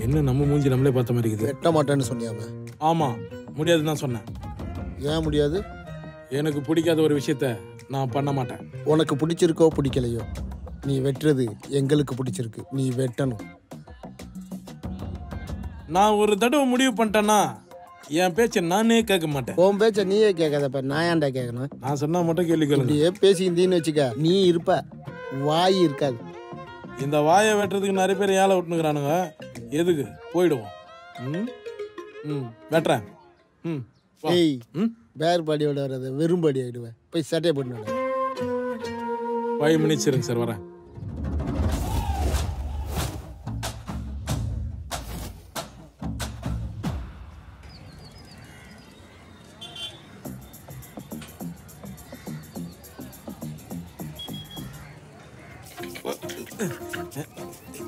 என்ன நம்ம மூஞ்சி நம்மளே பார்த்த மாதிரி இருக்குது. வெட்ட மாட்டேன்னு சொன்னியாம? ஆமா, முடியாதுன்னு தான் சொன்னேன். ஏன் முடியாது? எனக்கு பிடிக்காத ஒரு விஷயத்த நான் பண்ண மாட்டேன். உனக்கு பிடிச்சிருக்கோ பிடிக்கலையோ, நீ வெட்டுறது எங்களுக்கு பிடிச்சிருக்கு, நீ வெட்டணும். நான் ஒரு தடவை முடிவு பண்ணிட்டேன்னா என் பேச்ச நானே கேட்க மாட்டேன். உன் பேச்ச நீயே கேட்காதப்ப நான் ஏன்டா கேட்கணும்? நான் சொன்னா மட்டும் கேள்வி கேளுங்க. இப்படியே பேசிக்கிட்டீன்னு வச்சுக்க, நீ இருப்ப, வாய் இருக்காது. இந்த வாயை வெட்டுறதுக்கு நிறைய பேர் ஏழை விட்டுனுக்குறானுங்க. எதுக்கு? போயிடுவோம். வெட்டுறேன். ஏய், பேர் பாடியோட வர்றது வெறும் பாடி ஆயிடுவேன். போய் சட்டையை போட்டு 5 minutes இருங்க சார், வரேன்.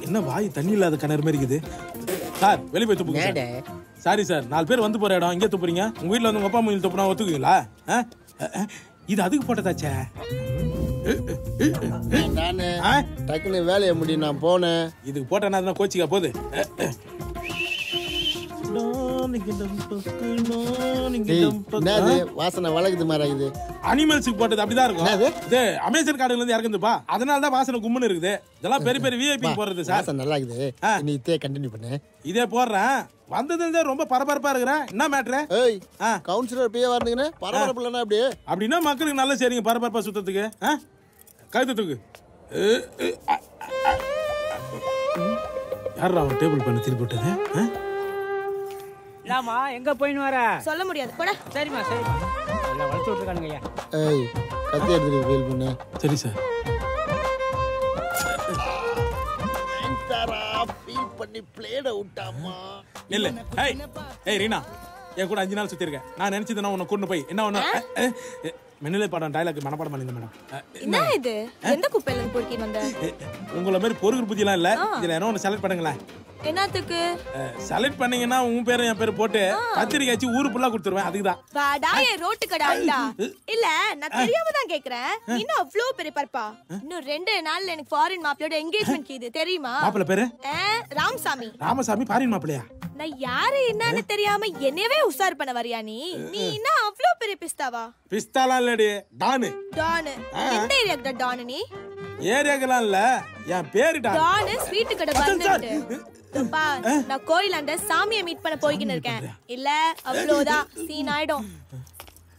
என்ன வாய் தண்ணி இல்லாத கிணறு மாதிரி இருக்குது சார். வெளியே போய் துப்புங்க. சாரி சார், 4 பேர் வந்து போற இடம் இங்கே துப்புறீங்க. உங்க வீட்டில் வந்து உங்க அப்பா அம்மா துப்புனா ஒத்துக்குவீங்களா? இது அதுக்கு போட்டதாச்சே. டக்குன்னு வேலையை முடியும், நான் போனேன். இதுக்கு போட்டேன்னா கோச்சிக்கா போகுது. வாசனை வளர்க்குது மாதிரி அனிமல்ஸுக்கு போட்டது அப்படிதான் இருக்கும். இது அமேசான் காடுல இருந்து இறக்குதுப்பா, அதனாலதான் வாசனை கும்முன்னு இருக்குது. இதெல்லாம் பெரிய பெரிய விஐபி போடுறது சார். நல்லா இருக்குது. நீ இதே கண்டினியூ பண்ணு. இதே போடுறேன். வந்ததுல ரொம்ப பரபரப்பா இருக்கிறேன். என்ன மேட்ரு? கவுன்சிலர் பேய வரதுங்கன்னு பரபரப்பு இல்லைன்னா அப்படியே அப்படின்னா மக்களுக்கு நல்லா சரிங்க பரபரப்பா சுத்தத்துக்கு. கழுத்துக்கு யாரா அவன் டேபிள் பண்ணி திருப்பி விட்டது? ஏமா எங்க போயின்னு வர? சொல்ல முடியாது. போடா. சரிம்மா சரிம்மா. எல்லாம் வளர்த்து விட்டுருக்கானுங்க. ஐயா ஏய், கத்தி எடுத்துட்டு ஃபீல் பண்ணு. சரி சார். என்டரா ஃபீல் பண்ணி பிளேட விட்டாமா. இல்ல. ஏய் ரீனா, என் கூட 5 நாள் சுத்தி இருக்கேன். நான் நினைச்சதுன்னா உன்னை கூட்டு போய் என்ன ஒண்ணு மின்னலே பாடம் டைலாக் மனப்பாடம் பண்ணிருந்தேன் மேடம். என்ன இது? எந்த குப்பையில இருந்து பொறுக்கிட்டு வந்த? உங்கள மாதிரி பொறுக்குற புத்திலாம் இல்ல. இதுல என்ன ஒண்ணு செலக்ட் பண்ணுங்களேன். என்னத்துக்கு? செலக்ட் பண்ணீங்கன்னா உன் பேரும் என் பேரும் போட்டு பத்திரிக்கை வச்சு ஊரு ஃபுல்லா கொடுத்துருவேன். அதுக்குதான். வாடா என் ரோட்டு கடாண்டா. இல்ல, நான் தெரியாம தான் கேக்குறேன். இன்னும் அவ்ளோ பெரிய பர்பா. இன்னும் 2 நாள்ல எனக்கு ஃபாரின் மாப்பிளையோட என்கேஜ்மெண்ட் கீது தெரியுமா? மாப்பிள்ளை பேரு ராமசாமி. ராமசாமி ஃபாரின் மாப்பிளையா? நான் யாரு என்னன்னு தெரியாம என்னவே உசார் பண்ண வரியா நீ? நீ என்ன அவ்ளோ பெரிய பிஸ்தாவா? பிஸ்தாலாம் இல்லடி, டானு. டானு? எந்த ஏரியாக்கு டானு நீ? ஏரியாக்கெல்லாம் இல்ல, என் பேரு டானு. டானு ஸ்வீட் கடை வந்துட்டு. அப்பா, நான் கோயிலாண்ட சாமியை மீட் பண்ண போய்கின்னு இருக்கேன். இல்ல அவ்வளவுதான் சீன் ஆயிடும்.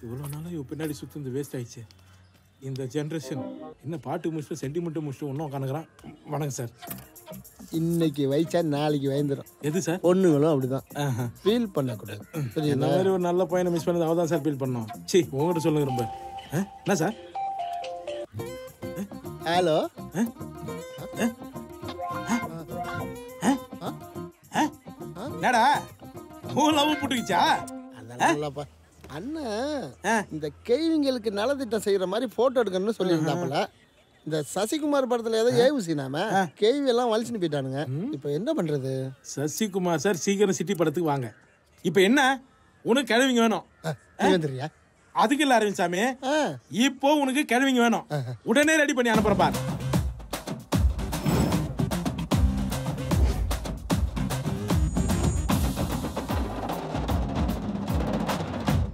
இவ்வளவு நாளா இவ பின்னாடி சுத்துறது வேஸ்ட் ஆயிடுச்சு. இந்த ஜெனரேஷன் என்ன பாட்டு முடிச்சு சென்டிமெண்ட் முடிச்சு ஒன்னும் உட்காந்துக்கிறான். வணக்கம் சார். இன்னைக்கு வைச்சா நாளைக்கு வைந்துடும். எது சார்? பொண்ணுங்களும் அப்படிதான், ஃபீல் பண்ணக்கூடாது. இந்த மாதிரி ஒரு நல்ல பையனை மிஸ் பண்ணது அவதான் சார் ஃபீல் பண்ணோம். சி, உங்ககிட்ட சொல்லுங்க. ரொம்ப என்ன சார்? ஹலோ, என்னடா லவ் புட்டுக்கிச்சா? அதெல்லாம் அண்ணன் இந்த கேள்விங்களுக்கு நலத்திட்டம் செய்யற மாதிரி போட்டோ எடுக்கணும்னு சொல்லியிருந்தாப்புல. இந்த சசிகுமார் படத்துல ஏதோ ஏவு சீனாம கேள்வி எல்லாம் வலிச்சுன்னு போயிட்டானுங்க. இப்ப என்ன பண்றது? சசிகுமார் சார் சீக்கிரம் சிட்டி படத்துக்கு வாங்க. இப்ப என்ன உனக்கு கிழவிங்க வேணும்? வந்துறியா? அதுக்கு இல்ல அரவிந்த் சாமி, இப்போ உனக்கு கிழவிங்க வேணும். உடனே ரெடி பண்ணி அனுப்புறப்பா.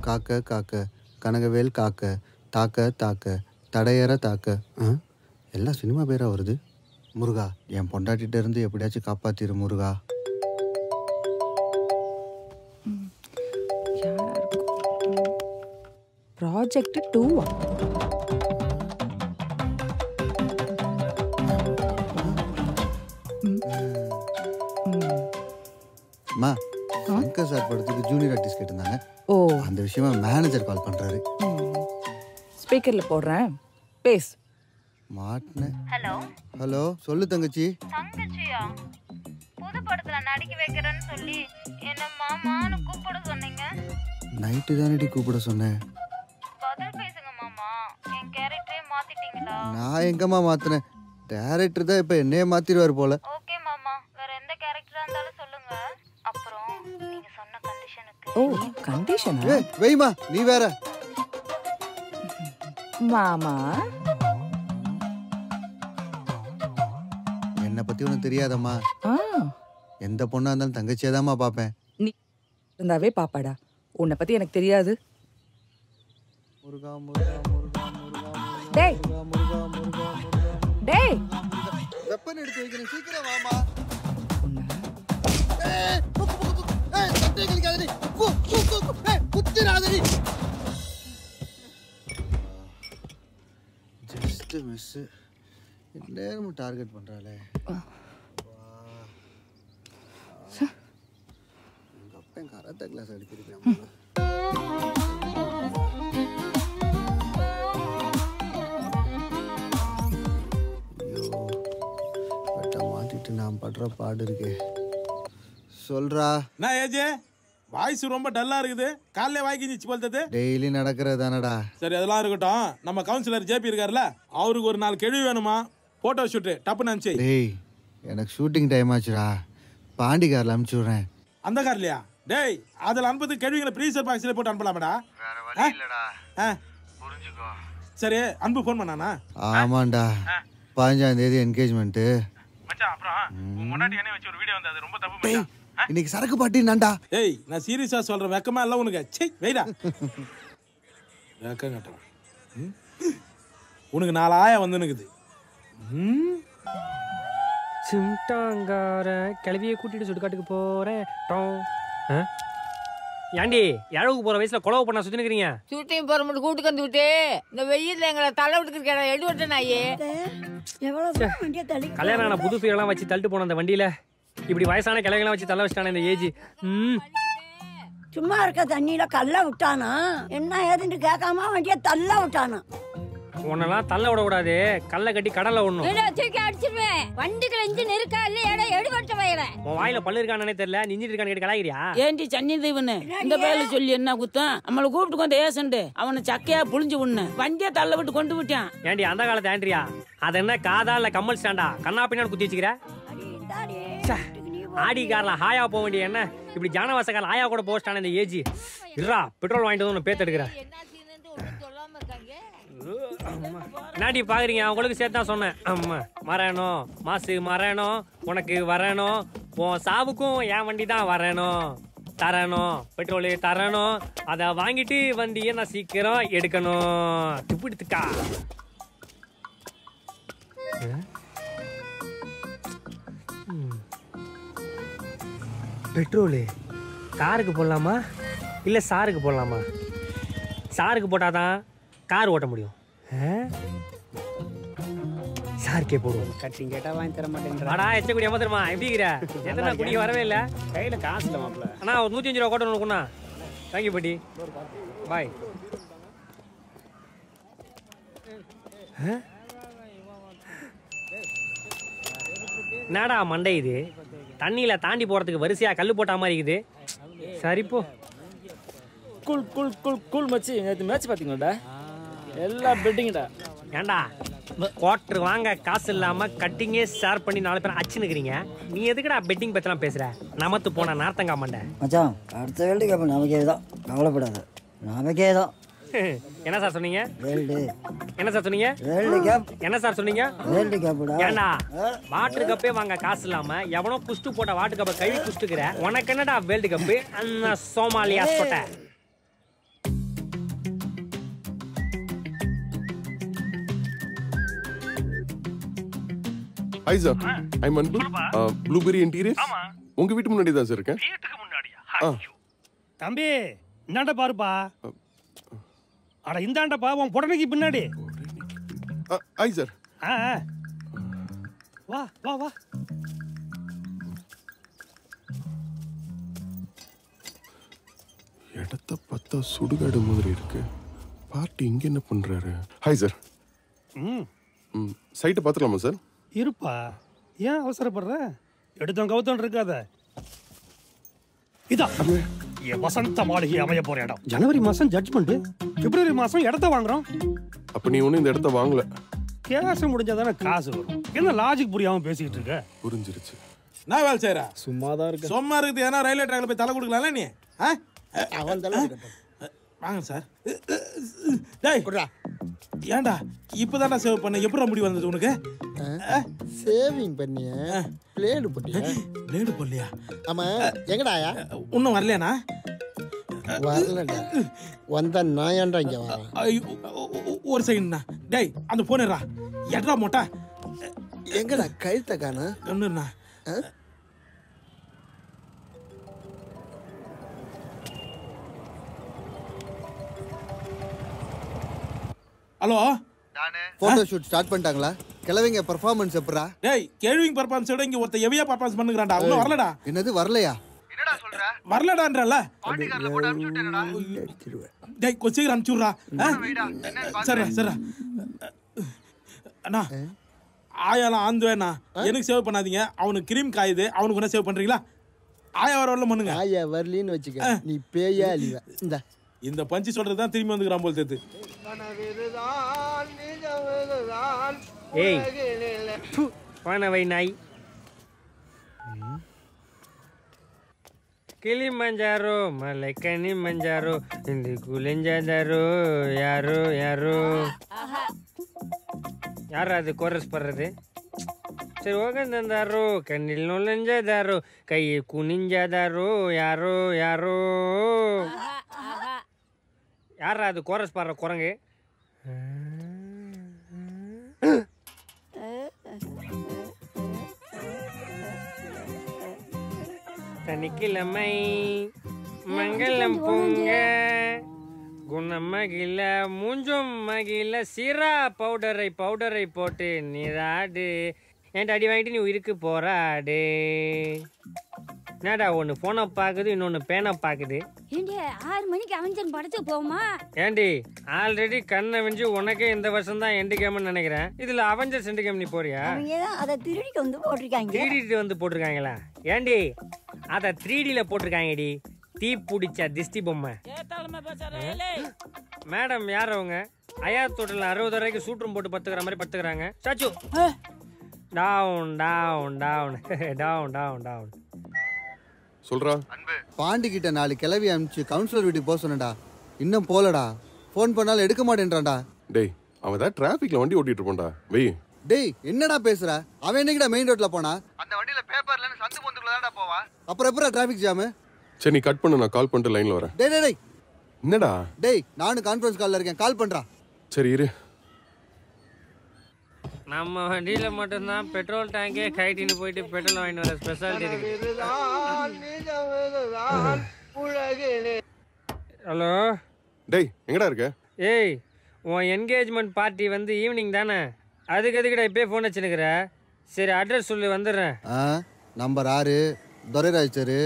காக்க காக்க கனகவேல் காக்க தாக்க தாக்க தடையற தாக்க. எல்லாம் சினிமா பேராக வருது. முருகா, என் பொண்டாட்டிகிட்ட இருந்து எப்படியாச்சும் காப்பாத்திரு முருகா. ப்ராஜெக்ட் 2 அம்மா, சங்கர் சார் படத்துக்கு ஜூனியர் ஆர்டிஸ்ட் கேட்டிருந்தாங்க. அந்த விஷயமா மேனேஜர் கால் பண்றாரு. ஸ்பீக்கர்ல போடுறேன், பேஸ். மாட்னே. ஹலோ ஹலோ, சொல்லு தங்கச்சி. தங்கச்சியா? புது படத்துல நடிக்க வைக்கிறேன்னு சொல்லி என்ன மாமான்னு கூப்பிட சொன்னீங்க. நைட்டு தானடி கூப்பிட சொன்னேன். பதில் பேசுங்க மாமா. என் கேரக்டரே மாத்திட்டீங்களா? நான் எங்கம்மா மாத்தினேன்? டைரக்டர் தான் இப்ப என்னைய மாத்திடுவார் போல. ஓகே மாமா, வேற எந்த கேரக்டரா இருந்தாலும் சொல்லுங்க. அப்புறம் நீங்க சொன்ன கண்டிஷனுக்கு. ஓ, கண்டிஷனா? வெய்மா, நீ வேற. மாமா, என்ன பத்தி உனக்கு தெரியாதம்மா. எந்த பொண்ணாக இருந்தாலும் தங்கச்சியாக தான்மா பார்ப்பேன். நீ இருந்தாவே பாப்பாடா. உன்னை பத்தி எனக்கு தெரியாது. முருகா முருகா முருகா முருகா டேய் முருகா முருகா டேய் வெப்பன் எடுத்து வைக்கிறேன், சீக்கிரம் வாமா. உன்னை ஜஸ்ட் மிஸ். நேரமும் டார்கெட் பண்றாளே. எங்க அப்பா கராத்தே கிளாஸ் அடிச்சிருக்கேன். நான் படுற பாடு இருக்கே. சொல்றா. நான் ஏஜே வாய்ஸ் ரொம்ப டல்லா இருக்குது. காலையில வாய்க்கு நிச்சு போல்தது. டெய்லி நடக்கிறது தானடா. சரி அதெல்லாம் இருக்கட்டும். நம்ம கவுன்சிலர் ஜேபி இருக்காருல்ல, அவருக்கு ஒரு 4 கேள்வி வேணுமா? போட்டோ ஷூட் டப்புன்னு அனுப்பிச்சு. டேய் எனக்கு ஷூட்டிங் டைம் ஆச்சுடா. பாண்டி கார்ல அனுப்பிச்சு விடுறேன். அந்த கார்லையா? டேய் அதில் அனுப்பது கேள்விகளை ப்ரீசர் பாக்ஸில் போட்டு அனுப்பலாமடா. வேற வழி இல்லடா. புரிஞ்சுக்கோ. சரி அன்பு ஃபோன் பண்ணானா? ஆமாண்டா. 15ஆம் தேதி என்கேஜ்மெண்ட். மச்சான் அப்புறம் உன் முன்னாடி என்ன வச்சு ஒரு வீடியோ வந்தது ரொம்ப தப்பு மச்சான். இன்னைக்கு சரக்கு பாட்டி நான்டா. ஏய் நான் சீரியஸா சொல்றேன், வெக்கமா இல்ல உனக்கு? சீ வெயிடா. வெக்கம் கட்டலாம். உனக்கு 4 ஆயா வந்துனுக்குது. சிம்டாங்கார கிளவியை கூட்டிட்டு சுடுகாட்டுக்கு போறேன். ஏண்டி இழவுக்கு போற வயசுல குழவு பண்ண சுத்தினுக்கிறீங்க? ஷூட்டிங் போற மட்டும் கூட்டுக்கு வந்து விட்டு இந்த வெயில்ல எங்களை தலை விட்டுக்கிற எடு விட்டேன் நாயே. கல்யாணம் ஆன புது ஃபீரெல்லாம் வச்சு தள்ளிட்டு போன அந்த வண்டியில இப்படி வயசான கிளைகளாம் வச்சு தள்ள வச்சுட்டானே இந்த ஏஜ். சும்மா இருக்க தண்ணியில கல்ல விட்டானா என்ன ஏதுன்னு கேட்காம வண்டிய தள்ள விட்டானா. உன்னெல்லாம் தள்ள விட கூடாது, கல்ல கட்டி கடல்ல விடணும். அடிச்சிருவேன். வண்டிக்குள்ள இன்ஜின் இருக்கா இல்லையா எடுபட்ட வயல. உன் வாயில பல்லு இருக்கானே தெரியல, நிஞ்சிட்டு இருக்கான்னு கேட்டு கலாய்கிறியா? ஏண்டி சன்னி தீவனு இந்த பேர்ல சொல்லி என்ன குத்தம்? நம்மளை கூப்பிட்டு கொண்டு ஏசண்டு அவனை சக்கையா புளிஞ்சு உண்ணு வண்டியை தள்ள விட்டு கொண்டு விட்டான். ஏண்டி அந்த காலத்து ஆண்ட்ரியா? அது என்ன காதா இல்ல கம்மல் ஸ்டாண்டா? கண்ணா பின்னாடி குத்தி வச்சுக்கிற. ஆடி கார்ல ஹாயா போக வேண்டிய என்ன இப்படி ஜானவாசக்கால ஆயா கூட போஸ்டான இந்த ஏஜி. இருடா பெட்ரோல் வாங்கிட்டு வந்து பேத்து எடுக்கிறேன். என்னாடி பாக்குறீங்க? அவங்களுக்கு சேர்த்து தான் சொன்னேன். ஆமா மரணம் மாசு மரணம் உனக்கு வரணும், உன் சாவுக்கும் என் வண்டி தான் வரணும், தரணும் பெட்ரோலு தரணும், அதை வாங்கிட்டு வண்டியை நான் சீக்கிரம் எடுக்கணும். இப்படித்துக்கா பெட்ரோலு காருக்கு போடலாமா இல்லை சாருக்கு போடலாமா? சாருக்கு போட்டாதான் கார் ஓட்ட முடியும். சாருக்கே போடுவோம். கட்டிங் கேட்டா வாங்கி தர மாட்டேங்கிறா. அடா எச்ச குடி ஏமாத்துறமா எப்படி இருக்கிற? எத்தனை குடி வரவே இல்லை, கையில் காசு இல்லை மாப்பிள்ள. அண்ணா ஒரு 105 ரூபா கோட்டை ஒன்றுக்குண்ணா. தேங்க்யூ பாட்டி, பாய். என்னடா மண்டை இது? தண்ணியில தாண்டி போறதுக்கு வரிசையா கல்லு போட்ட மாதிரி இருக்குது. சரிப்போ கூல் கூல் கூல் கூல் மச்சி. நேற்று மேட்ச் பார்த்தீங்களாடா? எல்லா பெட்டிங்கடா. ஏண்டா குவார்டர் வாங்க காசு இல்லாம கட்டிங்கே ஷேர் பண்ணி 4 பேர் அச்சுன்னுக்கிறீங்க. நீ எதுக்குடா பெட்டிங் பத்திலாம் பேசுற? நமத்து போன நார்த்தங்கா மண்டை. மச்சான் அடுத்த வேர்ல்டு கப் நமக்கே தான், கவலைப்படாத. நமக்கே தான். என்ன சார் சொன்னீங்க? வேர்ல்டு என்ன சார் சொன்னீங்க? World cup. என்ன சார் சொன்னீங்க? வேர்ல்டு கப்டா. ஏண்டா வாட்டர் கப்பே வாங்க காசு இல்லாம எவனோ குஷ்டு போட்ட வாட்டர் கப்பை கழுவி குஷ்டுக்கிற. உனக்கு என்னடா வேர்ல்டு கப்பு? அந்த சோமாலியா சொட்ட. ஹாய் சார், ஐம் அன்பு. Blueberry interior. உங்க வீட்டு முன்னாடி தான் சார் இருக்கேன். வீட்டுக்கு முன்னாடியா? தம்பி இந்தாண்ட பாருப்பா. அட இந்தாண்டப்பா உன் புடனைக்கு பின்னாடி. Hi sir. வா வா வா. இடத்த பார்த்தா சுடுகாடு மாதிரி இருக்கு. பார்ட்டி இங்க என்ன பண்றாரு? Hi sir. சைட்டை பார்த்துலாமா சார்? இருப்பா, ஏன் அவசரப்படுற? எடுத்தோம் கவுத்தம் இருக்காத. இதா என் வசந்த மாளிகை அமைய போற இடம். ஜனவரி மாசம் ஜட்ஜ்மெண்ட், பிப்ரவரி மாசம் இடத்த வாங்குறோம். அப்ப நீ ஒன்னும் இந்த இடத்த வாங்கல. கேஸ் முடிஞ்சாதானே காசு வரும். என்ன லாஜிக் புரியாம பேசிக்கிட்டு இருக்க? புரிஞ்சிருச்சு. நான் வேலை செய்யற சும்மா தான் இருக்கு. சும்மா இருக்குது. ஏன்னா ரயில்வே ட்ராக்ல போய் தலை கொடுக்கலாம்ல நீ. அவன் தலை வாங்க சார். டேய் குடுறா. ஏன்டா இப்பதான்டா சேவ் பண்ண? எப்படா முடி வந்தது உனக்கு? சேவிங் பண்ணிய பிளேடு போட்டியா? பிளேடு போடலையா? ஆமா, எங்கடாயா? இன்னும் வரலையாண்ணா? வரலடா. வந்தா நான் ஏன்டா இங்க வரேன்? ஒரு செகண்ட்ண்ணா. டேய் அந்த போனேரா எட்ரா மோட்டா. எங்கடா கழுத்த காண? ஒண்ணுண்ணா. ஹலோ, போட்டோ ஷூட் ஸ்டார்ட் பண்ணிட்டாங்களா? கிளவிங்க பெர்ஃபார்மன்ஸ் எப்பறா? டேய் கேள்விங் பெர்ஃபார்மன்ஸோட இங்க ஒருத்த ஹெவியா பெர்ஃபார்மன்ஸ் பண்ணுங்கறான்டா. இன்னும் வரலடா. என்னது வரலையா? என்னடா சொல்ற? வரலடான்றல. பாண்டிகாரல போட்டு அனுப்பிச்சு விட்டேனடா. டேய் கொச்சிக்கு அனுப்பிச்சுறா. சரி. அண்ணா ஆயாலாம் ஆந்துவேண்ணா. எனக்கு சேவ் பண்ணாதீங்க. அவனுக்கு கிரீம் காயுது. அவனுக்கு என்ன சேவ் பண்றீங்களா? ஆயா வரல பண்ணுங்க. ஆயா வரலின்னு வச்சுக்க. நீ பேயா அழிவ. இந்த பஞ்சி சொல்றது தான் திரும்பி வந்துக்கிறான் போல் தெரியுது. ஏய் வானவை நாய். கிளி மஞ்சாரோ மலை கனி மஞ்சாரோ இந்த குளிஞ்சாதாரோ யாரோ யாரோ. யார் அது கோரஸ் படுறது? சரி ஓகே தந்தாரோ கண்ணில் நுழைஞ்சாதாரோ கையை குனிஞ்சாதாரோ யாரோ யாரோ. யாரா அது கோரஸ் பாடுற குரங்கு? சனிக்கிழமை மங்களம் பொங்க குணம் மகிழ மூஞ்சும் மகிழ சீரா பவுடரை போட்டு நீராடு. என்கிட்ட அடி வாங்கிட்டு நீ உயிருக்கு போராடு. என்னடா ஒன்று ஃபோனை பார்க்குது, இன்னொன்று பேனை பார்க்குது. ஏண்டி 6 மணிக்கு அவஞ்சன் படத்துக்கு போமா? ஏண்டி ஆல்ரெடி கண்ணை வெஞ்சு உனக்கே இந்த வருஷம் தான் எண்டு கேம்னு நினைக்கிறேன். இதுல அவஞ்சர்ஸ் எண்டு கேம் நீ போறியா? அதை திருடிட்டு வந்து போட்டிருக்காங்க. திருடிட்டு வந்து போட்டிருக்காங்களா? ஏண்டி அதை 3Dல போட்டிருக்காங்கடி. தீ பிடிச்ச திஷ்டி பொம்மை. மேடம் யார் அவங்க? ஐயா தோட்டல 60 ரூபாய்க்கு சூட்டும் போட்டு பத்துக்கிற மாதிரி பத்துக்கிறாங்க. சாச்சு down down down down down down சொல்றா. பாண்டி கிட்ட 4 கிளவி அனுப்பிச்சு கவுன்சிலர் வீட்டுக்கு போக சொன்னடா. இன்னும் போலடா. ஃபோன் பண்ணாலும் எடுக்க மாட்டேன்றான்டா. டேய் அவன் தான் டிராஃபிக்ல வண்டி ஓட்டிட்டு இருப்பான்டா. வெய். டேய் என்னடா பேசுற? அவன் என்னைக்குடா மெயின் ரோட்ல போனா? அந்த வண்டியில பேப்பர்லன்னு சந்து பொந்துக்குள்ள தான்டா போவா. அப்புறம் எப்பறா டிராஃபிக் ஜாம்? சரி நீ கட் பண்ணு, நான் கால் பண்ணிட்டு லைன்ல வரேன். டேய் டேய் என்னடா? டேய் நானும் கான்ஃபரன்ஸ் கால்ல இருக்கேன், கால் பண்றா. சரி இரு. நம்ம வண்டியில மட்டும்தான் பெட்ரோல் டேங்கே கைட்டின்னு போயிட்டு பெட்ரோல் வாங்கிட்டு வர ஸ்பெஷாலிட்டி இருக்கு. ஹலோ டேய் எங்கடா இருக்க? ஏய் உன் என்கேஜ்மெண்ட் பார்ட்டி வந்து ஈவினிங் தானே, அதுக்கு எதுக்குடா இப்பயே ஃபோன் வச்சுனுக்குற? சரி அட்ரஸ் சொல்லி வந்துடுறேன். நம்பர் 6 துரைராஜ் தெரு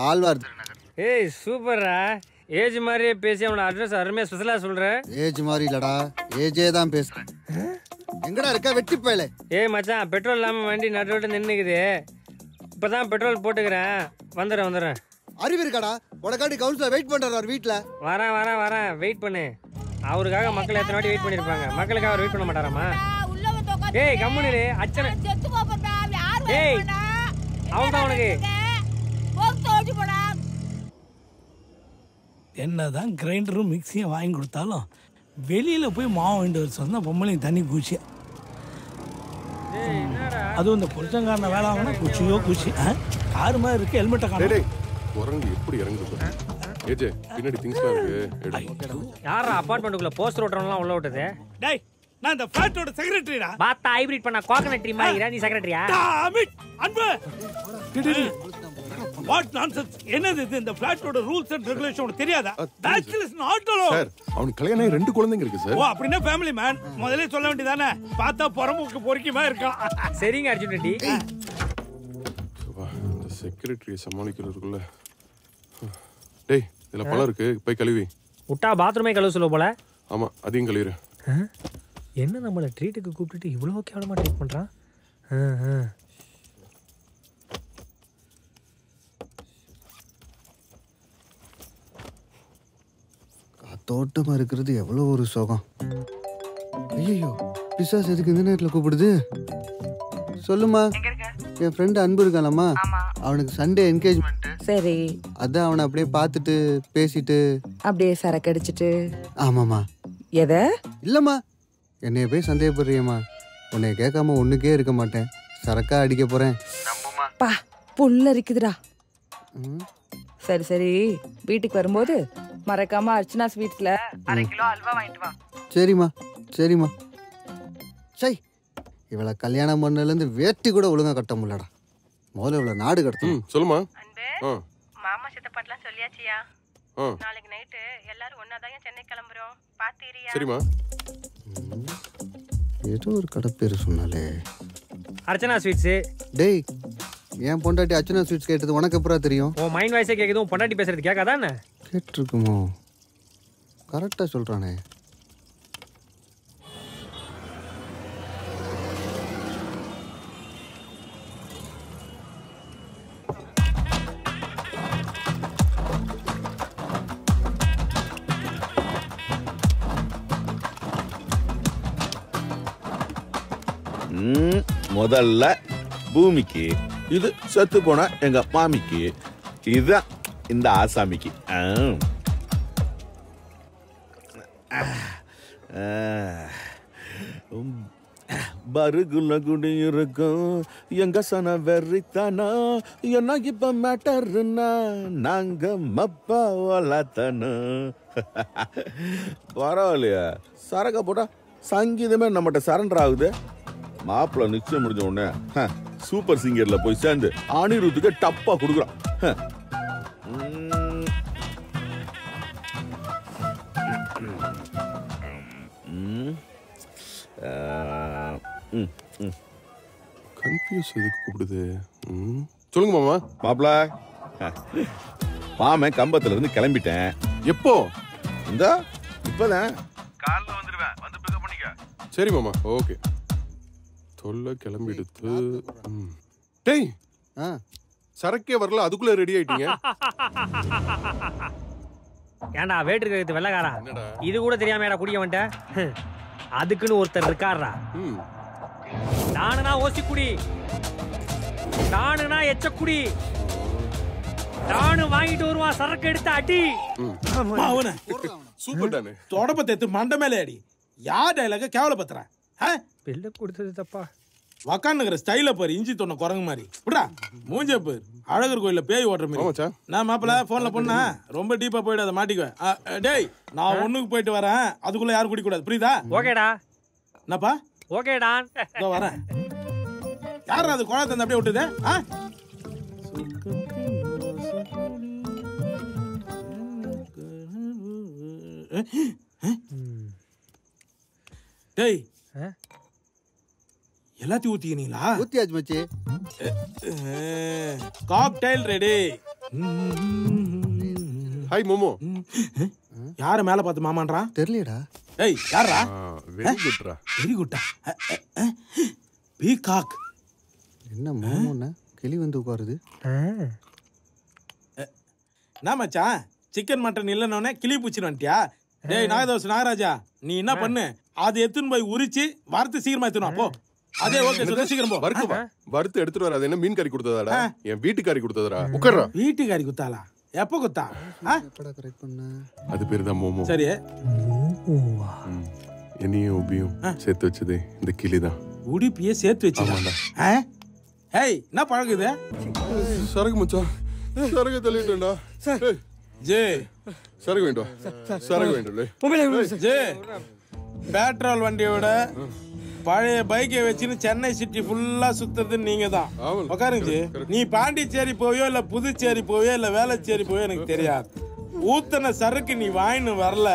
ஆழ்வார். ஏய் சூப்பரா, ஏஜ் மாதிரியே பேசி அவனோட அட்ரஸ் அருமையாக ஸ்பெஷலாக சொல்கிறேன். ஏஜ் மாதிரி இல்லடா, ஏஜே தான் பேசுறேன். எங்கடா இருக்க வெட்டி போயல? ஏய் மச்சான் பெட்ரோல் இல்லாமல் வண்டி நடுரோட்டு நின்றுக்குது. இப்போ தான் பெட்ரோல் போட்டுக்கிறேன், வந்துடுறேன். அறிவு இருக்காடா? உனக்காண்டி கவுன்சிலர் வெயிட் பண்ணுறாரு வீட்டில். வரேன் வெயிட் பண்ணு. அவருக்காக மக்கள் எத்தனை வாட்டி வெயிட் பண்ணியிருப்பாங்க, மக்களுக்காக அவர் வெயிட் பண்ண மாட்டாராமா? ஏய் கம்முனு அச்சனை. ஏய் அவன் தான் உனக்கு என்னதான் கிரைண்டரும் மிக்சியும் வாங்கி கொடுத்தாலும் வெளியில் போய் மாவு வாங்கிட்டு வர சொன்னால் பொம்மளையும் தண்ணி குச்சியா. அதுவும் இந்த புருஷங்காரன வேலை வாங்கினா குச்சியோ குச்சி. காரு மாதிரி இருக்கு, ஹெல்மெட்டை காண. உறங்கு எப்படி இறங்குது? ஏஜே பின்னாடி திங்ஸ்லாம் இருக்கு. யாரா அபார்ட்மெண்ட்டுக்குள்ள போஸ்டர் ஓட்டுறவங்கலாம் உள்ள விட்டது? டேய் நான் இந்த ஃபிளாட்டோட செக்ரட்டரிடா. பாத்தா ஹைபிரிட் பண்ண கோகனட் ட்ரீ மாதிரி நீ செக்ரட்டரியா? அன்பு வாட் நான்சென்ஸ். என்னது இது? இந்த ஃபிளாட்டோட ரூல்ஸ் அண்ட் ரெகுலேஷன் உனக்கு தெரியாதா? Bachelors not allow. சார் அவனுக்கு கல்யாணம் ஆகி 2 குழந்தைங்க இருக்கு சார். ஓ அப்படினா ஃபேமிலி மேன். முதல்ல சொல்ல வேண்டியதானே? பார்த்தா பொறமுக்கு பொறுக்கிமா இருக்கான். சரிங்க அர்ஜுன் ரெட்டி. இந்த செக்ரட்டரியை சமாளிக்கிறதுக்குள்ள. டேய் இதுல பழம் இருக்கு, போய் கழுவி. விட்டா பாத்ரூமே கழுவ சொல்ல போல. ஆமா அதையும் கழுவிரு. என்ன நம்மளை ட்ரீட்டுக்கு கூப்பிட்டுட்டு இவ்வளோ கேவலமா ட்ரீட் பண்றான்? தோட்டமா இருக்கிறது எவ்வளோ ஒரு சுகம். ஐயோ பிசாஸ் எதுக்கு இந்த நேரத்தில் கூப்பிடுது? சொல்லுமா. என் ஃப்ரெண்டு அன்பு இருக்கானம்மா, அவனுக்கு சண்டே என்கேஜ்மெண்ட். சரி அதான் அவனை அப்படியே பார்த்துட்டு பேசிட்டு அப்படியே சரக்கு அடிச்சிட்டு. ஆமாம்மா. எதை? இல்லைம்மா என்னைய போய் சந்தேகப்படுறியம்மா. உன்னை கேட்காம ஒன்றுக்கே இருக்க மாட்டேன். சரக்கா அடிக்க போகிறேன். பா புல்ல இருக்குதுடா. சரி சரி, வீட்டுக்கு வரும்போது மறக்காம அர்ச்சனா ஸ்வீட்ஸ்ல 1/2 கிலோ அல்வா வாங்கிட்டு வா. சரிம்மா சரிம்மா. சை, இவளை கல்யாணம் பண்ணலேருந்து வேட்டி கூட ஒழுங்கா கட்ட முடியலடா. முதல்ல இவளை நாடு கடத்தணும். சொல்லுமா. மாமா சித்தப்பாட்டெல்லாம் சொல்லியாச்சியா? நாளைக்கு நைட்டு எல்லாரும் ஒன்னாதான் சென்னை கிளம்புறோம். பாத்தீரியா? சரிம்மா. ஏதோ ஒரு கடை பேர் சொன்னாலே. அர்ச்சனா ஸ்வீட்ஸ். டேய், என் பொண்டாட்டி அர்ச்சனா ஸ்வீட்ஸ் கேட்டது உனக்கு எப்பரா தெரியும்? உன் மைண்ட் வாய்ஸே கேக்குது, உன் பொண்டாட்டி பேசுறது கேட்காதா என்ன? கேட்டிருக்குமோ? கரெக்டாக சொல்கிறானே. முதல்ல பூமிக்கு, இது செத்து போன எங்க மாமிக்கு, இதுதான் இந்த ஆசாமிக்கு. பருகுல குடி இருக்கும் எங்க சன வெறித்தானா, என்ன இப்ப மேட்டர்னா நாங்க மப்பா வளர்த்தனு. பரவாயில்லையா, சரக்க போட்டா சங்கீதமே நம்மகிட்ட சரண்டர் ஆகுது. மாப்பிள்ள நிச்சயம் முடிஞ்ச உடனே சூப்பர் சிங்கர்ல போய் சேர்ந்து அனிருத்துக்கு டப்பா கொடுக்குறான். கன்ஃபியூஸ் எதுக்கு கூப்பிடுது? சொல்லுங்க மாமா. மாப்பிள்ள, மாமன் கம்பத்துல இருந்து கிளம்பிட்டேன். எப்போ? இந்த இப்பதான் காலைல வந்துருவேன், வந்து பிக்கப் பண்ணிக்க. சரி மாமா, ஓகே. சொல்ல கிளம்பி எடுத்து. டேய், சரக்கே வரல, அதுக்குள்ள ரெடி ஆயிட்டீங்க. ஏன்டா வேட்டு இருக்கிறது வெள்ளக்காரா, இது கூட தெரியாம குடிக்க வந்துட்ட? அதுக்குன்னு ஒருத்தர் இருக்காரா. நானுனா ஓசிக்குடி, நானுனா எச்சக்குடி, நானு வாங்கிட்டு வருவான் சரக்கு எடுத்து அடி. சூப்பர் டானே. தொடப்பத்தை எடுத்து மண்ட மேலே அடி. யார் டைலாக கேவலப்படுத்துறேன்? பில்ல கொடுத்தது தப்பா. உக்காந்துக்கிற ஸ்டைல பாரு, இஞ்சி தொன்ன குரங்கு மாதிரி. விடா மூஞ்ச பேர் அழகர் கோயில பேய் ஓட்டுற மாதிரி. நான் மாப்பிள்ள போன்ல பொண்ணா ரொம்ப டீப்பா போயிட்டு அதை மாட்டிக்குவேன். டேய், நான் ஒண்ணுக்கு போயிட்டு வரேன், அதுக்குள்ள யாரும் குடிக்க கூடாது, புரியுதா? ஓகேடா. என்னப்பா? ஓகேடா. இதோ வரேன். யாரும் அது குழந்தை தந்து அப்படியே விட்டுது? டேய், எல்லாத்தையும் ஊத்திக்கிறீங்களா? ஊத்தியாச்சு மச்சி. Cocktail ready. ஹாய் மோமோ. யார மேல பார்த்து மாமான்றான்? தெரியலடா. ஏய், யாரா? வெரி குட்ரா. வெரி குட்டா. பீகாக். என்ன மோமோன்னா கிளி வந்து உட்காருது? என்ன மச்சான், சிக்கன் மட்டன் இல்லைன்னொன்னே கிளி பூச்சின்னு வந்துட்டியா? டேய் நாகதோஷ் நாகராஜா, நீ என்ன பண்ணு, அது எத்துன்னு போய் உரிச்சு வறுத்து சீக்கிரமா எத்துணும். அப்போ அதே ஓகே, சீக்கிரம் போ. வறுத்து எடுத்துட்டு வர. அது என்ன மீன் கறி கொடுத்ததாடா? என் வீட்டுக்காரி கொடுத்ததாடா. உட்கார்றா. வீட்டுக்காரி குத்தாளா? எப்போ குத்தா? அது பேரு தான் மோமோ. சரி, என்னையும் உபியும் சேர்த்து வச்சது இந்த கிளி தான். உடுப்பியே சேர்த்து வச்சுக்கலாம்டா. ஏய், என்ன பழகுது? சரக்கு மச்சான், சரக்கு தள்ளிட்டேன்டா. ஜே, சரக்கு வேண்டும், சரக்கு வேண்டும். ஜே, பெட்ரோல் வண்டியோட பழைய பைக்கை வச்சுன்னு சென்னை சிட்டி ஃபுல்லா சுத்துறது நீங்க தான். உட்காருங்க. நீ பாண்டிச்சேரி போவியோ இல்ல புதுச்சேரி போவியோ இல்ல வேளச்சேரி போவியோ எனக்கு தெரியாது. ஊத்தன சரக்கு நீ வாங்கின்னு வரல,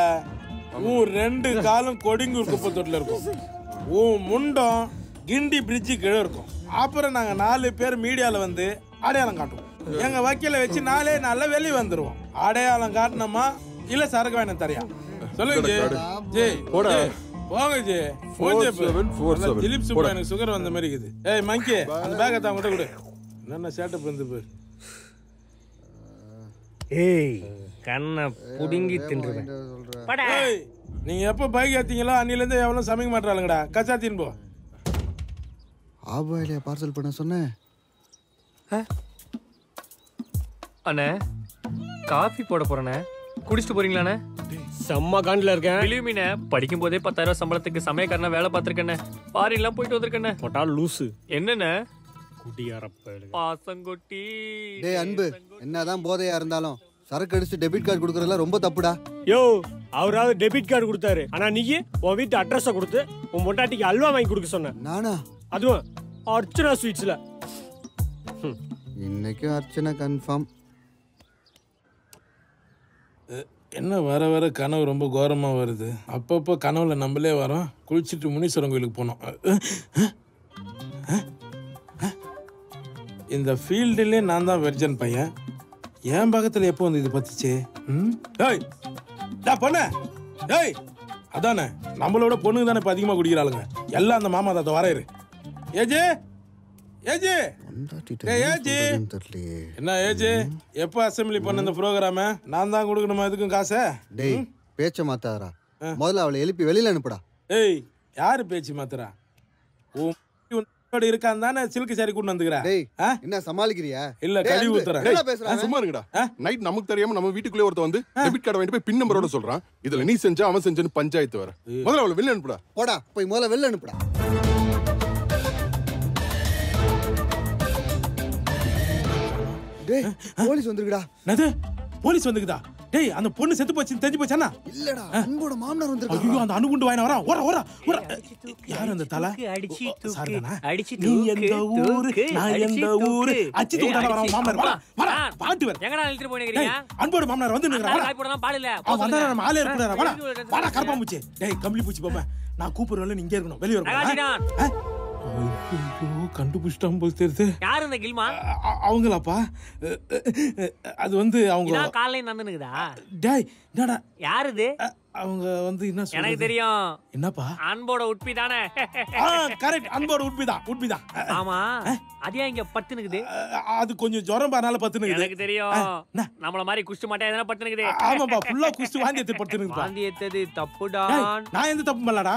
உன் 2 காலும் கொடுங்கூர் குப்பை தொட்டில இருக்கும், உன் முண்டம் கிண்டி பிரிட்ஜு கீழே இருக்கும். அப்புறம் நாங்க 4 பேர் மீடியால வந்து அடையாளம் காட்டுவோம். எங்க வக்கீல வச்சு 4 நாள்ல வெளியே வந்துருவோம். அடையாளம் காட்டணுமா இல்ல சரக்கு வேணும் தரையா? சொல்லுங்க ஜி. போங்க ஜி. 4747. திலீப் சுப்பா எனக்கு சுகர் வந்த மாதிரி இருக்குது. ஏய் மங்கி, அந்த பேக்கை தான் கிட்ட கொடு. என்ன செட்டப் வந்து பாரு. ஏய், கண்ணை புடுங்கி தின்றுவேன். ஏய், நீங்க எப்ப பைக் ஏத்தீங்களோ அன்னில இருந்து எவ்வளவு சமைக்க மாட்டாளுங்கடா. கச்சா தீன் போ. ஆபாயிலே பார்சல் பண்ண சொன்னேன். அண்ணே, காஃபி போட போறேண்ணே, குடிச்சிட்டு போறீங்களாண்ணே? செம்ம காண்டில் இருக்கேன். படிக்கும் போதே 10,000 சம்பளத்துக்கு சமயக்காரனா வேலை பார்த்துருக்கேண்ணே. ஃபாரின்லாம் போயிட்டு வந்திருக்கேண்ணே. போட்டா லூசு. என்னண்ணே? குடியாரப்ப பாசங்கொட்டி. டேய் அன்பு, என்னதான் போதையா இருந்தாலும் சரக்கு அடிச்சு டெபிட் கார்டு கொடுக்கறதுலாம் ரொம்ப தப்புடா. யோ, அவராவது டெபிட் கார்டு கொடுத்தாரு. ஆனா நீ உன் வீட்டு அட்ரஸ கொடுத்து உன் பொண்டாட்டிக்கு அல்வா வாங்கி கொடுக்க சொன்ன. நானா? அதுவும் அர்ச்சனா ஸ்வீட்ஸ்ல. இன்னைக்கு அர்ச்சனா கன்ஃபார்ம். என்ன வர வர கனவு ரொம்ப கோரமாக வருது. அப்பப்போ கனவுல நம்மளே வரோம். குளிச்சுட்டு முனீஸ்வரன் கோயிலுக்கு போனோம். இந்த ஃபீல்டுலே நான் தான் வெர்ஜன் பையன். என் பக்கத்தில் எப்போ வந்து இது பத்துச்சு? பொண்ணு ஏய், அதானே நம்மளோட பொண்ணுங்க தானே இப்போ அதிகமாக குடிக்கிறாளுங்க. எல்லாம் அந்த மாமா தாத்த வரையிரு. ஏஜே ஏஜே ஏஜே என்ன ஏஜே, எப்போ அசம்பிளி பண்ண இந்த ப்ரோக்ராம நான் தான் கொடுக்கணுமா? இதுக்கும் காசை? டேய் பேச்ச மாத்தாரா, முதல்ல அவளை எழுப்பி வெளியில அனுப்புடா. ஏய், யாரு பேச்சு மாத்துறா? இருக்கான் தானே சில்க் சாரி கொண்டு வந்துக்கிறேன். டேய் என்ன சமாளிக்கிறியா? இல்ல கழுவி ஊத்துறேன். சும்மா இருங்கடா. நைட் நமக்கு தெரியாம நம்ம வீட்டுக்குள்ளே ஒருத்த வந்து டெபிட் கார்டு வாங்கிட்டு போய் பின் நம்பரோட சொல்றான். இதுல நீ செஞ்சா அவன் செஞ்சன்னு பஞ்சாயத்து வர. முதல்ல அவளை வெளில அனுப்புடா. போடா, போய் முதல்ல வெளில அனுப்புடா. டேய் போலீஸ் வந்துருக்குடா. என்னது போலீஸ் வந்துக்குதா? டேய் அந்த பொண்ணு செத்து போச்சு தெரிஞ்சு போச்சானா? இல்லடா, அன்போட மாமனார் வந்திருக்காங்க. ஐயோ, அந்த அணுகுண்டு வாயின வரா. ஓர ஓர ஓர. யார் அந்த தல? அடிச்சி தூக்கு. நீ எந்த ஊரு நான் எந்த ஊரு? அச்சி தூக்குடா வரா மாமனார். வர வர பாட்டு வர. எங்கடா நிறுத்தி போறீங்க? அன்போட மாமனார் வந்து நிக்கறா. காய் போடலாம் பால் இல்ல. அவன் வந்தா நம்ம ஆளே இருக்கறா. வர வர கர்ப்பா மூச்சி. டேய் கம்பளி பூச்சி பாப்பா. நான் கூப்பிடுறேன், நீ இங்க இருக்கணும். வெளிய வரணும். ஐயோ, கண்டுபிடிச்சிட்டான் போல தெரியுது. யார் இந்த கில்மா? அவங்களாப்பா? அது வந்து அவங்க நான் காலையில நடந்துக்குதா? டேய் என்னடா யார் இது? அவங்க வந்து என்ன சொல்றது? எனக்கு தெரியும். என்னப்பா? அன்போட உட்பி தானே? கரெக்ட், அன்போட உட்பி தான். ஆமா, அதே இங்க பத்துனுக்குது. அது கொஞ்சம் ஜுரம் பானால பத்துனுக்குது. எனக்கு தெரியும். நம்மள மாதிரி குஷ்டு மாட்டே எதனா பத்துனுக்குது. ஆமாப்பா, ஃபுல்லா குஷ்டு வாந்தி எடுத்து பத்துனுக்குது. வாந்தி எடுத்தது தப்புடா. நான் எந்த தப்பு பண்ணலடா.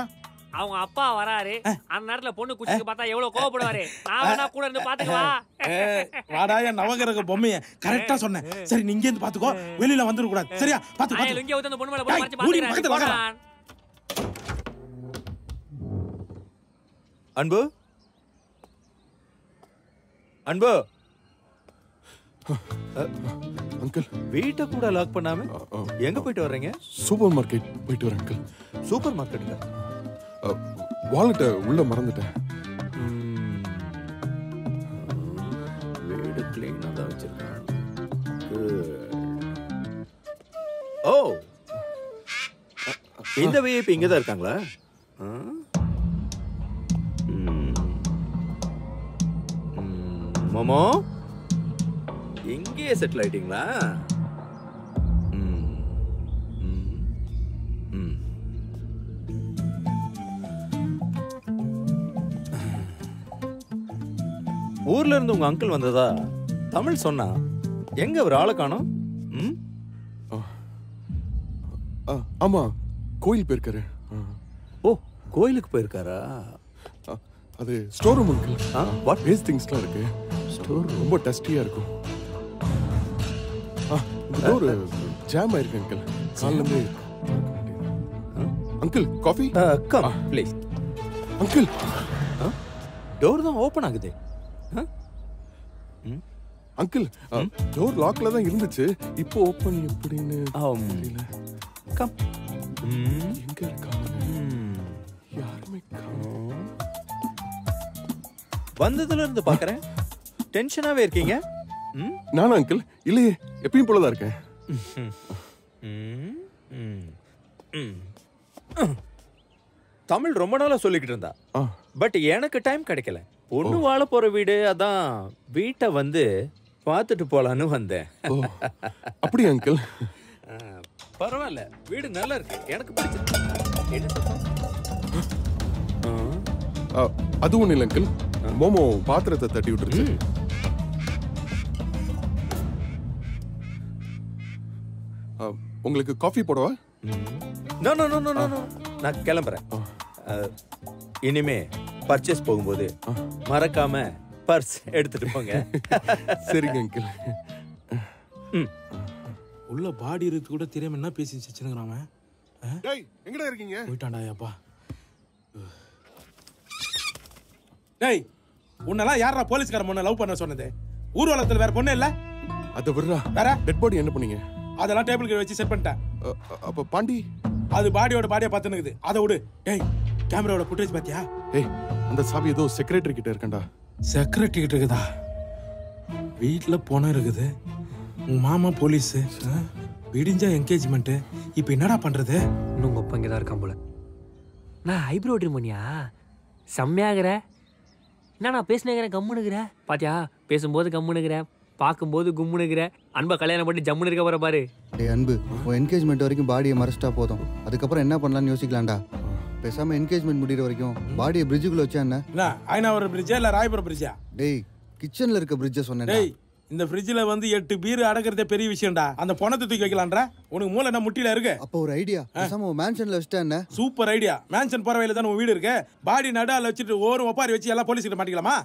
அவங்க அப்பா வராரு, அந்த நேரத்துல பொண்ணு குச்சிக்கு பார்த்தா எவ்வளவு கோவப்படுவாரு. நான் வேணா கூட இருந்து பாத்துக்கவா? வாடா என் நவகிரக பொம்மைய. கரெக்டா சொன்னேன். சரி, நீங்க இருந்து பாத்துக்கோ, வெளியில வந்துட கூடாது. சரியா? பாத்து இங்க வந்து அந்த பொண்ணு மேல போய் மறைச்சு பாத்துக்கறேன். அன்பு அன்பு அங்கிள், வீட்டை கூட லாக் பண்ணாம எங்க போயிட்டு வர்றீங்க? சூப்பர் மார்க்கெட் போயிட்டு வரேன் அங்கிள். சூப்பர் மார்க்கெட்டுங்க? வாலெட்டை உள்ள மறந்துட்டேன். வீடு கிளீனா தான் வச்சிருக்கேன். ஓ, இந்த விஐபி இங்க தான் இருக்காங்களா? மோமோ, இங்கேயே செட்டில் ஆயிட்டீங்களா? ஊர்ல இருந்து உங்க அங்கிள் வந்ததா தமிழ் சொன்னா, எங்க ஒரு ஆளை காணோம்? ஆமா, கோயில் போயிருக்காரு. ஓ, கோயிலுக்கு போயிருக்காரா? அது store room uncle. What waste திங்ஸ்லாம் இருக்கு. ஸ்டோர் ரொம்ப டஸ்டியா இருக்கும். டோர் ஜாம் ஆயிருக்கு அங்கிள். காலைல இருந்து. Uncle coffee? Come please. Uncle, door தான் ஓபன் ஆகுது. அங்கிள், டோர் லாக்ல தான் இருந்துச்சு. இப்போ ஓபன் எப்படின்னு தெரியல. கம். எங்க இருக்காங்க? யாருமே காணோம். வந்ததுல இருந்து பாக்குறேன் டென்ஷனாவே இருக்கீங்க. நானா அங்கிள்? இல்லையே, எப்பயும் போலதான் இருக்கேன். தமிழ் ரொம்ப நாளா சொல்லிக்கிட்டு இருந்தா, பட் எனக்கு டைம் கிடைக்கல. பொண்ணு வாழ போற வீடு, அதான் வீட்டை வந்து பார்த்துட்டு போலான்னு வந்தேன். அப்படி அங்கிள்? பரவாயில்ல, வீடு நல்லா இருக்கு, எனக்கு பிடிச்சிருக்கு. அது ஒண்ணு இல்லை அங்கிள். மோமோ பாத்திரத்தை தட்டி விட்டுருச்சு. உங்களுக்கு காஃபி போடவா? No no no no no, நான் கிளம்புறேன். இனிமே பர்ச்சேஸ் போகும்போது மறக்காம பர்ஸ் எடுத்துட்டு போங்க. சரிங்க அங்கிள். உள்ள பாடி இருக்கு கூட தெரியாம என்ன பேசி வச்சிருக்கான். டேய், எங்கடா இருக்கீங்க? போயிட்டான்டா அப்பா. டேய் உன்னெல்லாம் யாரா போலீஸ்கார பொண்ணை லவ் பண்ண சொன்னது? ஊர்வலத்துல வேற பொண்ணு இல்ல? அத விடுறா. வேற டெட் பாடி என்ன பண்ணீங்க? அதெல்லாம் டேபிள் கீழ வச்சு செட் பண்ணிட்டேன். அப்ப பாண்டி அது பாடியோட பாடியா பாத்துனுக்குது. அத விடு. டேய் கேமராவோட ஃபுட்டேஜ் பாத்தியா? ஏய் அந்த சாவி ஏதோ செக்ரட்டரி கிட்ட இருக்கண்டா. செக்ரட்டரி கிட்ட இருக்குதா? வீட்ல போன இருக்குது. உங்க மாமா போலீஸ். விடிஞ்சா என்கேஜ்மெண்ட். இப்போ என்னடா பண்றது? இன்னும் உங்க அப்பா இங்கதான் இருக்கான் போல. நான் ஐப்ரோ ட்ரிம் பண்ணியா? செம்மையாகிற. என்ன நான் பேசினேங்கிற கம்முனுக்குற? பாத்தியா பேசும்போது கம்முனுக்குற, பார்க்கும்போது கும்முனுக்குற. அன்பை கல்யாணம் பண்ணி ஜம்முன்னு இருக்க போற பாரு. டேய் அன்பு, உன் என்கேஜ்மெண்ட் வரைக்கும் பாடியை மறைச்சிட்டா போதும். அதுக்கப்புறம் என்ன பண்ணலாம்னு யோசிக்கலாம்டா. பேசாம என்கேஜ்மெண்ட் முடிகிற வரைக்கும் பாடியை பிரிட்ஜுக்குள்ள வச்சா என்ன? ஐநாவரம் பிரிட்ஜா இல்ல ராயபுரம் பிரிட்ஜா? டேய் கிச்சன்ல இருக்க பிரிட்ஜை சொன்னேன். டேய் இந்த ஃப்ரிட்ஜ்ல வந்து 8 பீர் அடக்கிறதே பெரிய விஷயம்டா. அந்த பணத்தை தூக்கி வைக்கலாம்டா. உனக்கு மூளை என்ன முட்டில இருக்கு? அப்போ ஒரு ஐடியா. பேசாம ஒரு மேன்ஷன்ல வச்சிட்டா என்ன? Super idea. மேன்ஷன் போற வழியில தான் உன் வீடு இருக்கு. பாடி நடால வச்சுட்டு ஓரம் ஒப்பாரி வச்சு எல்லாம் போலீஸ் கிட்ட மாட்டிக்கலாமா?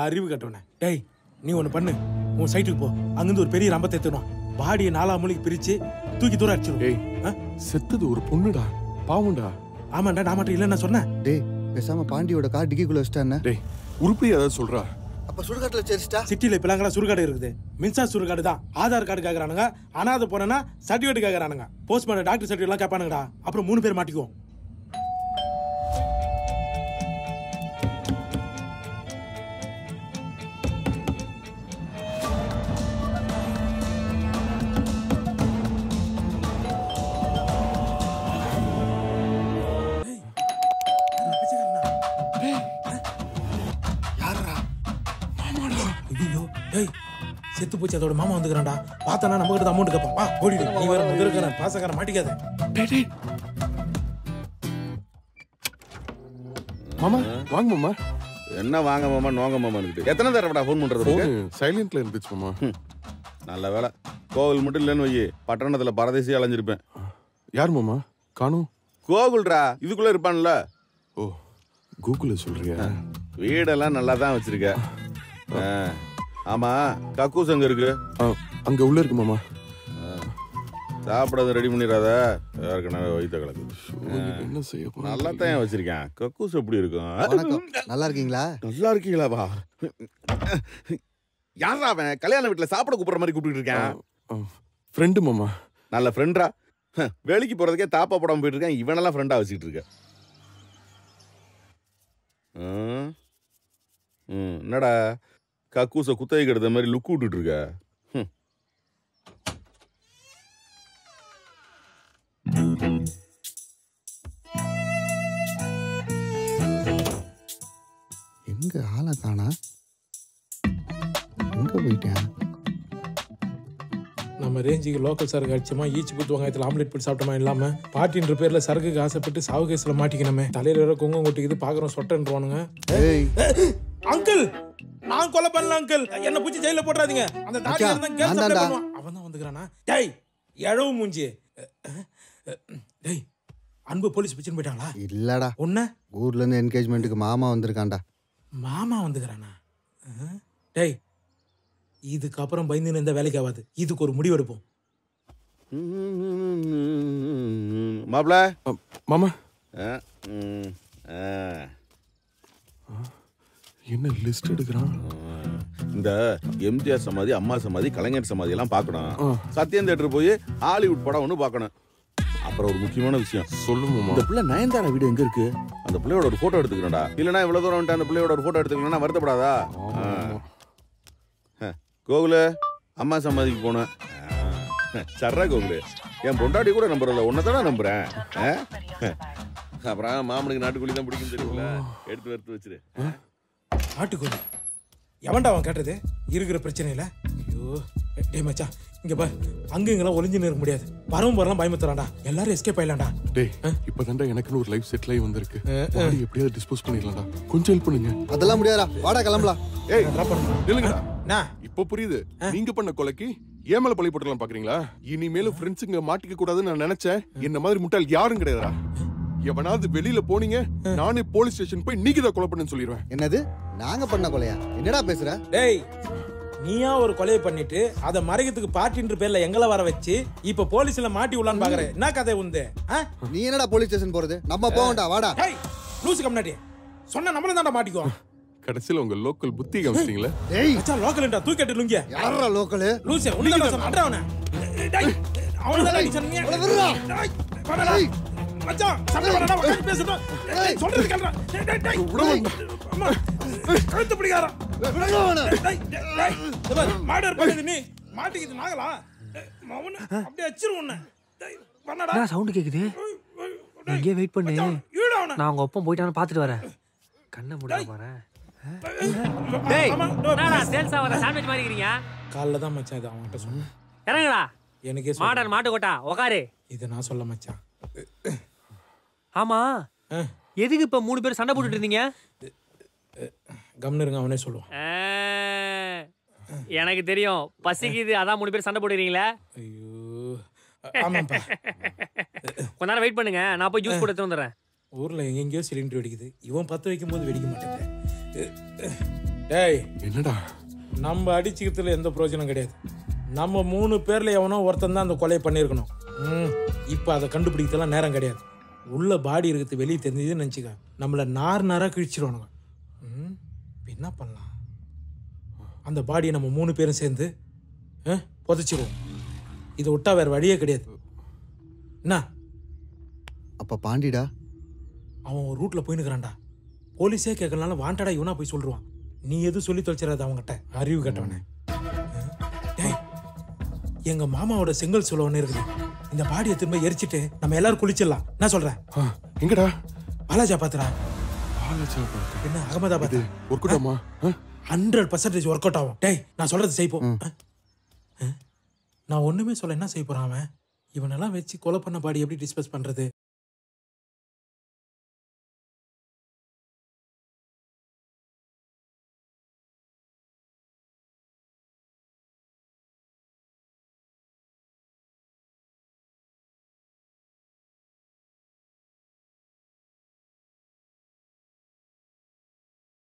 அறிவு கட்டவனே. டேய் நீ ஒன்னு பண்ணு. உன் சைட்டுக்கு போ. அங்கிருந்து ஒரு பெரிய ரம்பத்தை எடுத்துணும். பாடியை 4 மூலைக்கு பிரிச்சு தூக்கி தூர அடிச்சிடும். டேய் செத்தது ஒரு பொண்ணுடா. பாவம்டா. ஆமாண்டா நான் மட்டும் இல்ல நான் சொன்னேன். டேய் பேசாம பாண்டியோட கார் டிக்கிக்குள்ள வச்சிட்டா என்ன? டேய் உருப்படி ஏதாவது சொல்றா. அப்ப சுடுகாட்டுல சேரிஸ்டா. சிட்டில இப்பலாம் சுடுகாடு இருக்குது. மின்சார சுடுகாடு தான். ஆதார் கார்டு கேக்குறானுங்க. அனாதை போனா சர்டிபிகேட் கேக்குறானுங்க. போஸ்ட்மார்ட்டம் டாக்டர் சர்டிபிகேட் எல்லாம் கேட்பானுங்கடா. அப்புறம் 3 பேர் மாட்டிக்குவோம். செத்து போச்சு அதோட மாமா வந்துக்கிறான்டா. பார்த்தானா நம்ம கிட்ட அமௌண்ட் கேட்பான். வா ஓடிடு. நீ வேற முதல்காரன் பாசக்காரன் மாட்டிக்காத. மாமா வாங்க மாமா. என்ன வாங்க மாமா நோங்க மாமா இருக்கு. எத்தனை தடவைடா ஃபோன் பண்றது? சைலண்ட்ல இருந்துச்சு மாமா. நல்ல வேலை. கோவில் மட்டும் இல்லைன்னு வை, பட்டணத்துல பரதேசி அலைஞ்சிருப்பேன். யார் மாமா காணும்? கோகுல்ரா. இதுக்குள்ள இருப்பான்ல. ஓ கூகுள்ல சொல்றியா? வீடெல்லாம் நல்லா தான் வச்சிருக்க. ஆமா கக்கூஸ் அங்க இருக்கு. அங்க உள்ள இருக்கு மாமா. சாப்பிடாத ரெடி பண்ணிடாத. ஏற்கனவே வயிற்ற கலக்குது. என்ன செய்ய போறோம்? நல்லா தான் வச்சிருக்கேன். கக்கூஸ் எப்படி இருக்கும்? நல்லா இருக்கீங்களா? நல்லா இருக்கீங்களாவா? யாரா அவன் கல்யாண வீட்டுல சாப்பிட கூப்பிடுற மாதிரி கூப்பிட்டு இருக்கேன்? ஃப்ரெண்டு மாமா. நல்ல ஃப்ரெண்டா? வேலைக்கு போறதுக்கே தாப்பா போடாம போயிட்டு இருக்கேன். இவனெல்லாம் ஃப்ரெண்டா வச்சுட்டு இருக்க. என்னடா கக்கூச குத்தகை கெடுத்த மாதிரி லுக் விட்டுட்டு இருக்க? எங்க ஆளை காணா? எங்க போயிட்டேன்? நம்ம ரேஞ்சுக்கு லோக்கல் சரக்கு அடிச்சோமா, ஈச்சி புத்து வெங்காயத்தில் ஆம்லெட் போட்டு சாப்பிட்டோமா இல்லாம பாட்டின்ற பேர்ல சரக்குக்கு ஆசைப்பட்டு சாவு கேஸ்ல மாட்டிக்கணுமே. தலையில வேற குங்கம் கொட்டிக்குது. பாக்குறோம் சொட்டன்றுவானுங்க. அங்கிள் நான் கொலை பண்ணல அங்கிள். என்ன பூச்சி ஜெயில போட்டுறாதீங்க. அந்த தாடி இருந்தா கேஸ் அப்ளை பண்ணுவான். அவன் தான் வந்துக்கறானா? டேய் எழவு மூஞ்சி. டேய் அன்பு போலீஸ் பிடிச்சிட்டு போயிட்டாங்களா? இல்லடா. ஒண்ணு ஊர்ல இருந்து என்கேஜ்மெண்ட்டுக்கு மாமா வந்திருக்கான்டா. மாமா வந்துக்கறானா? டேய் இதுக்கப்புறம் பயந்து எந்த வேலைக்கு ஆகாது. இதுக்கு ஒரு முடிவு எடுப்போம். மாப்ள மாமா என்ன லிஸ்ட் எடுக்கிறான்? இந்த எம்ஜிஆர் சமாதி, அம்மா சமாதி, கலைஞர் சமாதி எல்லாம் பார்க்கணும். சத்யம் தியேட்டர் போய் ஹாலிவுட் படம் ஒன்று பார்க்கணும். அப்புறம் ஒரு முக்கியமான விஷயம் சொல்லுமா. இந்த பிள்ளை நயன்தாரா வீடு எங்க இருக்கு? அந்த பிள்ளையோட ஒரு போட்டோ எடுத்துக்கணும்டா. இல்லைன்னா இவ்வளவு தூரம் வந்துட்டு அந்த பிள்ளையோட ஒரு போட்டோ எடுத்துக்கணும்னா வருத்தப்படாதா? கோகுலு அம்மா சமாதிக்கு போனேன். சர்ரா கோகுலு, என் பொண்டாட்டி கூட நம்புறல, உன்னதானே நம்புறேன். அப்புறம் மாமனுக்கு நாட்டுக்கோழி தான் பிடிக்கும் தெரியுங்களா? எடுத்து வறுத்து வச்சிரு. நாட்டுக்கோழி எவன்டா அவன் கேட்டது? இருக்கிற பிரச்சனையில. ஐயோ டேய் மச்சான் இங்க பாரு. அங்க இங்கெல்லாம் ஒளிஞ்சு நிற்க முடியாது. வரவும் வரலாம் பயமுத்துறான்டா. எல்லாரும் எஸ்கேப் ஆயிடலாம்டா. டேய் இப்பதான்டா எனக்குன்னு ஒரு லைஃப் செட்டில் ஆகி வந்திருக்கு. பாடி எப்படியாவது டிஸ்போஸ் பண்ணிடலாம்டா. கொஞ்சம் ஹெல்ப் பண்ணுங்க. அதெல்லாம் முடியாதா? வாடா கிளம்பலாம். ஏய் நில்லுங்கடா. இப்போ புரியுது. நீங்க பண்ண கொலைக்கு ஏன் மேல பழி போட்டுலாம் பாக்குறீங்களா? இனிமேலும் ஃப்ரெண்ட்ஸுங்க மாட்டிக்க கூடாதுன்னு நான் நினைச்சேன். என்ன மாதிரி முட்டாள் யாரும் கிடையாதுடா. எவனாவது வெளியில போனீங்க, நானே போலீஸ் ஸ்டேஷன் போய் நீங்க தான் கொலை பண்ணு சொல்லிடுவேன். என்னது நாங்க பண்ண கொலையா? என்னடா பேசுற? டேய் நீயா ஒரு கொலையை பண்ணிட்டு அதை மறைக்கிறதுக்கு பாட்டின்ற பேர்ல எங்களை வர வச்சு இப்ப போலீஸ்ல மாட்டி உள்ளான்னு பாக்குற. என்ன கதை உண்டு? நீ என்னடா போலீஸ் ஸ்டேஷன் போறது? நம்ம போவோம்டா வாடா. லூசு கம்னாட்டி சொன்ன நம்மள தான்டா மாட்டிக்குவோம். கடைசியில உங்க லோக்கல் புத்தி காமிச்சிட்டீங்களா? டேய் மச்சான் லோக்கல்டா தூக்கிட்டு லுங்கிய. யாரா லோக்கல்? லூசே உன்ன சொன்ன அட்றவனே. டேய் அவன தான் நீ சொன்னீங்க. விடுடா. டேய் பண்ணடா. மச்சான் சண்டை பண்ணடா உட்கார்ந்து பேசணும். டேய் சொல்றது கேளுடா. டேய் டேய் விடுடா. அம்மா கழுத்து பிடிக்காரா. விடுடா அவன. டேய் டேய் டேய் மாடர் பண்ணது நீ மாட்டிக்கிது நாகலா. மவன அப்படியே அச்சிரு உன்ன. டேய் பண்ணடா. என்ன சவுண்ட் கேக்குது? இங்கே வெயிட் பண்ணு. நான் உங்க ஒப்பம் போயிட்டானு பாத்துட்டு வரேன். கண்ணை மூட போறேன். டேய் என்னடா சேல்ஸா வர சாண்ட்விச் மாதிரி இருக்கீங்க? கால்ல தான் மச்சான் இது அவன்கிட்ட சொன்னேன். இறங்குடா. எனக்கே மாடர் மாட்டு கோட்டா உட்காரு. இத நான் சொல்ல மச்சான். ஆமா எதுக்கு இப்ப 3 பேர் சண்டை போட்டுட்டு இருந்தீங்க? கம்னு இருங்க அவனே சொல்லுவான். எனக்கு தெரியும் பசிக்குது அதான் 3 பேர் சண்டை போடுறீங்களா? ஐயோ ஆமாப்பா. கொஞ்ச நேரம் வெயிட் பண்ணுங்க நான் போய் ஜூஸ் போட்டு எடுத்து வந்துடுறேன். ஊர்ல எங்கெங்கயோ சிலிண்டர் வெடிக்குது. இவன் பத்த வைக்கும்போது வெடிக்க மாட்டேங்குது. டேய் என்னடா நம்ம அடிச்சுக்கிறதுல எந்த பிரயோஜனம் கிடையாது. நம்ம 3 பேர்ல எவனோ ஒருத்தன் தான் அந்த கொலையை பண்ணியிருக்கணும். இப்போ அதை கண்டுபிடிக்கிறதுலாம் நேரம் கிடையாது. உள்ள பாடி இருக்கிறது வெளியே தெரிஞ்சதுன்னு நினச்சிக்க நம்மளை நாராக கிழிச்சிருவானுங்க. என்ன பண்ணலாம்? அந்த பாடியை நம்ம 3 பேரும் சேர்ந்து புதைச்சிருவோம். இதை விட்டா வேற வழியே கிடையாது. என்ன அப்ப பாண்டிடா அவன் ஒரு ரூட்ல போயினுக்கிறான்டா. போலீஸே கேட்கறனால வாண்டடா இவனா போய் சொல்றான். நீ எதுவும் சொல்லி தொலைச்சிடாத அவங்ககிட்ட. அறிவு கட்டவனே. எங்க மாமாவோட செங்கல் சொல்ல இருக்குது. இந்த பாடியை திரும்ப எரிச்சிட்டு நம்ம எல்லாரும் குளிச்சிடலாம். நான் சொல்றேன். எங்கடா? பாலாஜா பாத்துறா. என்ன அகமதாபாத் ஒர்க் அவுட் ஆமா? 100% ஒர்க் அவுட் ஆகும். டேய் நான் சொல்றது செய்ப்போம். நான் ஒண்ணுமே சொல்ல என்ன செய்ய போறான் அவன்? இவனெல்லாம் வச்சு கொலை பண்ண பாடி எப்படி டிஸ்பஸ் பண்றது?